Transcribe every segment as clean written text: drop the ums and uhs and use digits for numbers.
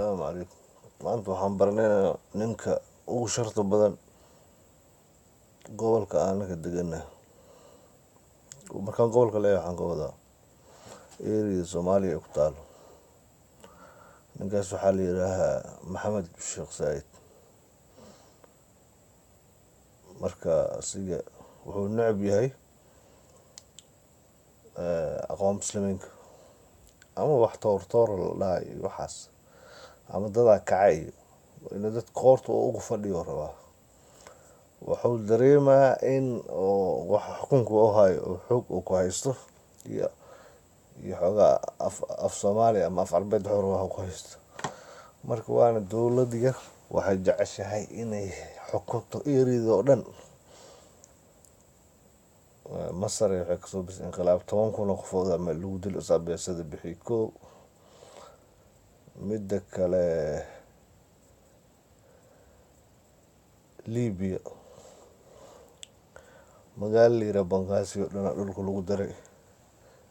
السلام عليكم. maanta waxaan baranaynaa ninka ugu sharta badan gobolka aanaka deganahay. Markaan gobolka leeyahay waxaan ka wadaa ereyada Soomaaliya ay ku taalo. Ninkaas waxaa la yidhaahaa Maxamed Sheekh Said. Marka asiga wuxuu necab yahay aqoon muslimiinka ama wax toor la dhahay waxaas ama dadaa kacay in dad qoorta ugu fadhiyo rabaa. Wuxuu dareemaa in wax xukunku u hayo xog uu ku haysto iyo xogaa af Soomaali ama af Carbeed xor wax ku haysto. Marka waana dowlad yar waxay jeceshahay inay xukunto ereyada oo dhan. Masar waxay ka soo bisay inqilaab 10,000 qofood ama lagu dilo saabeesada bixi koow. Midda kale Liibiya magaalo Benghazi oo dhan dhulka lagu daray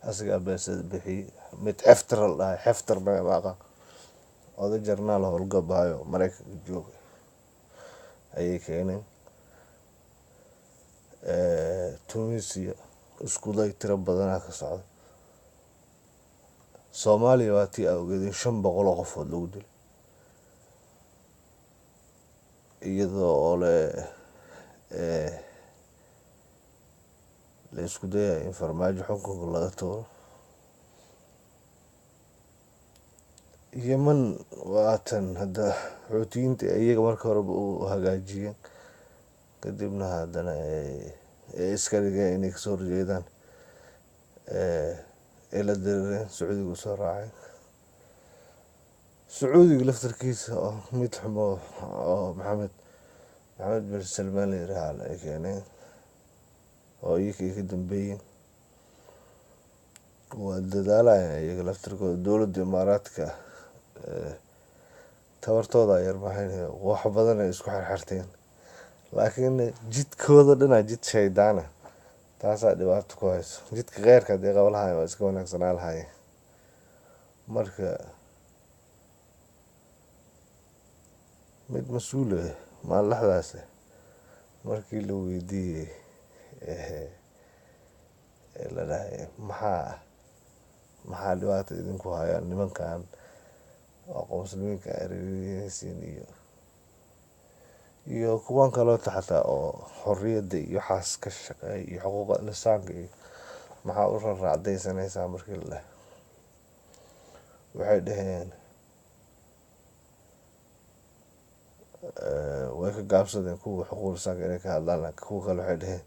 asiga beesada bixi mid Xaftar la dhahay Xaftar baa oday jarnaal howlgabaayo Mareykanka jooga ayay keeneen. Tunisia isku day tiro badan ka socda. Soomaaliya waa tii awgeedin 500 qofood lagu dilay iyadoo la isku dayay in farmaajo xukunka laga tuuro. Yemen waa tan hadda Xuutiyiinta iyaga marka hore u hagaajiyeen kadibna haddana iska dhigeen inay kasoo horjeedaan ila direen Sacuudiga soo raacay. Sacuudiga laftarkiisa oo mid xumo oo Maxamed bin Salmaan la yiraahdo ay keeneen oo iyaga ka dambeeyeen waa dadaalayaan iyaga laftarkooda dowladda Imaaraadka tabartooda yar maxay wax badan ay isku xirxirteen laakiin jidkooda dhana jid shaydaana taasaa dhibaato ku hayso. Jidka qeyrka hadii qablahay waa iska wanaagsanaa lahaayeen. Marka mid mas'uul ah maalaxdaas markii la weydiiyay la dhahay maxaa dhibaato idinku hayaan nimankan aqoon muslimiinka ereysiin iyo kuwan kale xataa oo xorriyada iyo xaas ka shaqeeya iyo xuquuqda insaanka maxaa u raacdaysanaysaa markii la waxay dhaheen way ka gaabsadeen kuwa xuquuqda insaanka inay ka hadlaan kuwa kale waxay dhaheen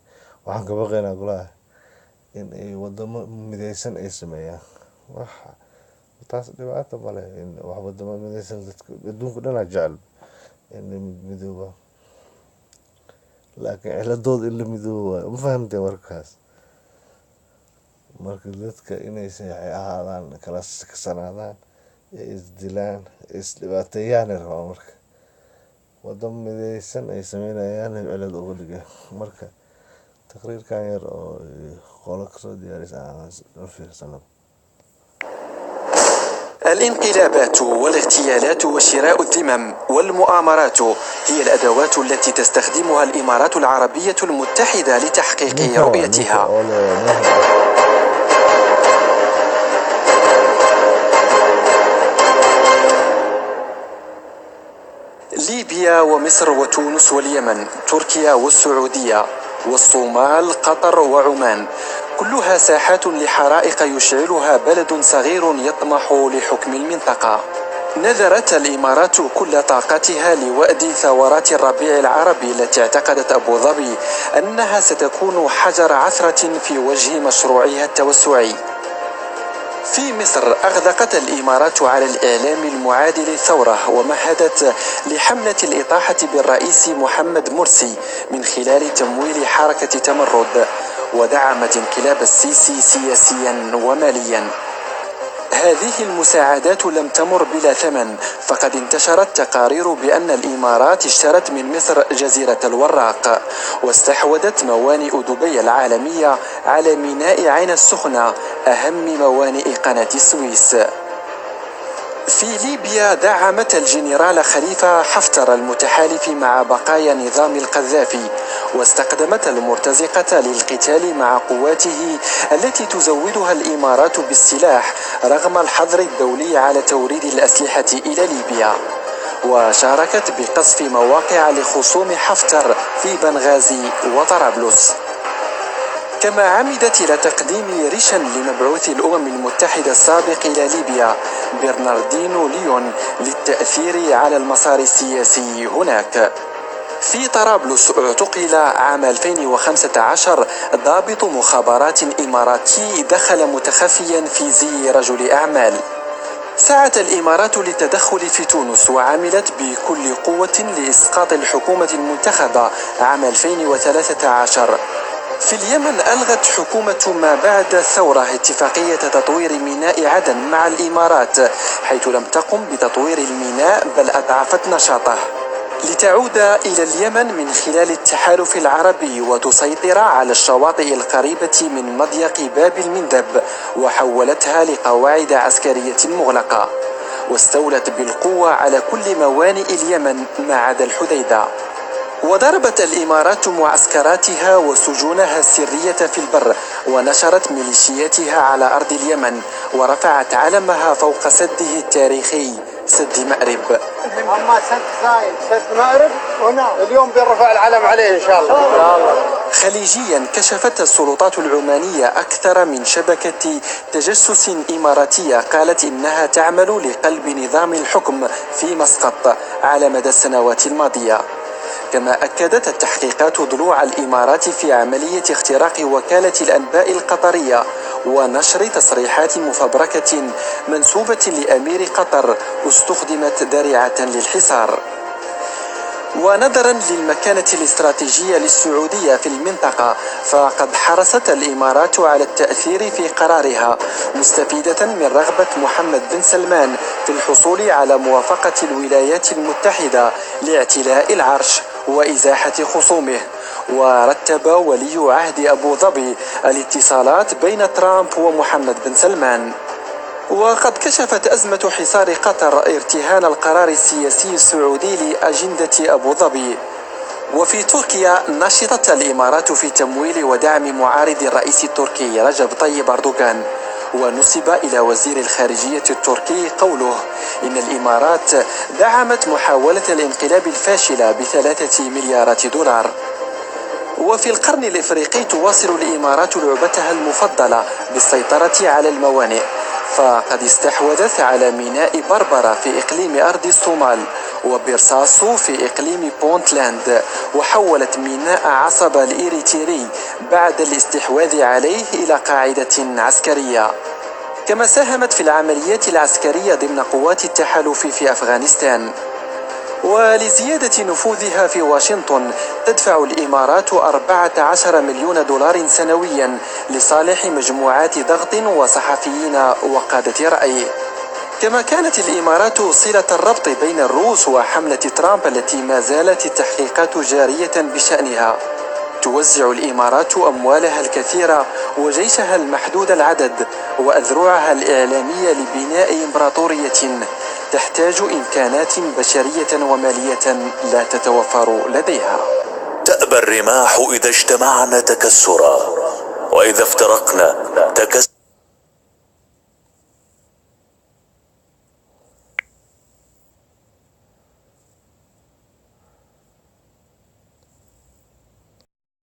waxaan ka baqaynaa golaha in ay wadamo midaysan ay sameeyaan wax taas dhibaato ma leh in wax wadamo midaysan dadka adduunka dhan jecel in midooba laakiin ciladooda in la midoobo ma fahamtay warkaas. Marka dadka inay saxay ahaadaan kala sanaadaan isdilaan isdhibaateeyaan rabaa marka wadamo midaysan ay sameynayaan cilad uga dhigaan. Marka taqriirkan yar oo qolo ka soo diyaarsan fiirsano. الانقلابات والاغتيالات وشراء الذمم والمؤامرات هي الأدوات التي تستخدمها الإمارات العربية المتحدة لتحقيق رؤيتها. ليبيا ومصر وتونس واليمن، تركيا والسعودية والصومال، قطر وعمان، كلها ساحات لحرائق يشعلها بلد صغير يطمح لحكم المنطقة. نذرت الإمارات كل طاقتها لوأد ثورات الربيع العربي التي اعتقدت أبو ظبي أنها ستكون حجر عثرة في وجه مشروعها التوسعي. في مصر أغدقت الإمارات على الإعلام المعادي للثورة ومهدت لحملة الإطاحة بالرئيس محمد مرسي من خلال تمويل حركة تمرد، ودعمت انقلاب السيسي سياسيا وماليا. هذه المساعدات لم تمر بلا ثمن، فقد انتشرت تقارير بأن الإمارات اشترت من مصر جزيرة الوراق واستحوذت موانئ دبي العالمية على ميناء عين السخنة أهم موانئ قناة السويس. في ليبيا دعمت الجنرال خليفة حفتر المتحالف مع بقايا نظام القذافي، واستخدمت المرتزقة للقتال مع قواته التي تزودها الإمارات بالسلاح رغم الحظر الدولي على توريد الأسلحة إلى ليبيا، وشاركت بقصف مواقع لخصوم حفتر في بنغازي وطرابلس. كما عمدت إلى تقديم ريشا لمبعوث الأمم المتحدة السابق إلى ليبيا برناردينو ليون للتأثير على المسار السياسي هناك. في طرابلس اعتقل عام 2015 ضابط مخابرات إماراتي دخل متخفيا في زي رجل أعمال. سعت الإمارات للتدخل في تونس وعملت بكل قوة لإسقاط الحكومة المنتخبة عام 2013. في اليمن ألغت حكومة ما بعد الثورة اتفاقية تطوير ميناء عدن مع الإمارات، حيث لم تقم بتطوير الميناء بل أضعفت نشاطه، لتعود إلى اليمن من خلال التحالف العربي وتسيطر على الشواطئ القريبة من مضيق باب المندب وحولتها لقواعد عسكرية مغلقة، واستولت بالقوة على كل موانئ اليمن ما عدا الحديدة. وضربت الإمارات معسكراتها وسجونها السرية في البر، ونشرت ميليشياتها على أرض اليمن، ورفعت علمها فوق سده التاريخي سد مأرب. أما سد زايد سد مأرب هنا اليوم بيرفع العلم عليه إن شاء الله. خليجيا كشفت السلطات العمانية أكثر من شبكة تجسس إماراتية قالت إنها تعمل لقلب نظام الحكم في مسقط على مدى السنوات الماضية. كما أكدت التحقيقات ضلوع الإمارات في عملية اختراق وكالة الأنباء القطرية ونشر تصريحات مفبركة منسوبة لأمير قطر استخدمت ذريعة للحصار. ونظرا للمكانة الاستراتيجية للسعودية في المنطقة، فقد حرصت الإمارات على التأثير في قرارها، مستفيدة من رغبة محمد بن سلمان في الحصول على موافقة الولايات المتحدة لاعتلاء العرش وإزاحة خصومه. ورتب ولي عهد أبو ظبي الاتصالات بين ترامب ومحمد بن سلمان. وقد كشفت أزمة حصار قطر ارتهان القرار السياسي السعودي لأجندة أبو ظبي. وفي تركيا نشطت الإمارات في تمويل ودعم معارض الرئيس التركي رجب طيب أردوغان، ونسب إلى وزير الخارجية التركي قوله إن الإمارات دعمت محاولة الانقلاب الفاشلة ب3 مليارات دولار. وفي القرن الإفريقي تواصل الإمارات لعبتها المفضلة بالسيطرة على الموانئ، فقد استحوذت على ميناء بربرة في إقليم أرض الصومال، وبرساسو في إقليم بونتلاند، وحولت ميناء عصبة الإيريتيري بعد الاستحواذ عليه إلى قاعدة عسكرية. كما ساهمت في العمليات العسكرية ضمن قوات التحالف في أفغانستان. ولزيادة نفوذها في واشنطن تدفع الإمارات 14 مليون دولار سنويا لصالح مجموعات ضغط وصحفيين وقادة رأي. كما كانت الإمارات صلة الربط بين الروس وحملة ترامب التي ما زالت التحقيقات جارية بشأنها. توزع الإمارات أموالها الكثيرة وجيشها المحدود العدد وأذرعها الإعلامية لبناء إمبراطورية تحتاج إمكانات بشرية ومالية لا تتوفر لديها. تأبى الرماح إذا اجتمعنا تكسرا، وإذا افترقنا تكسرا.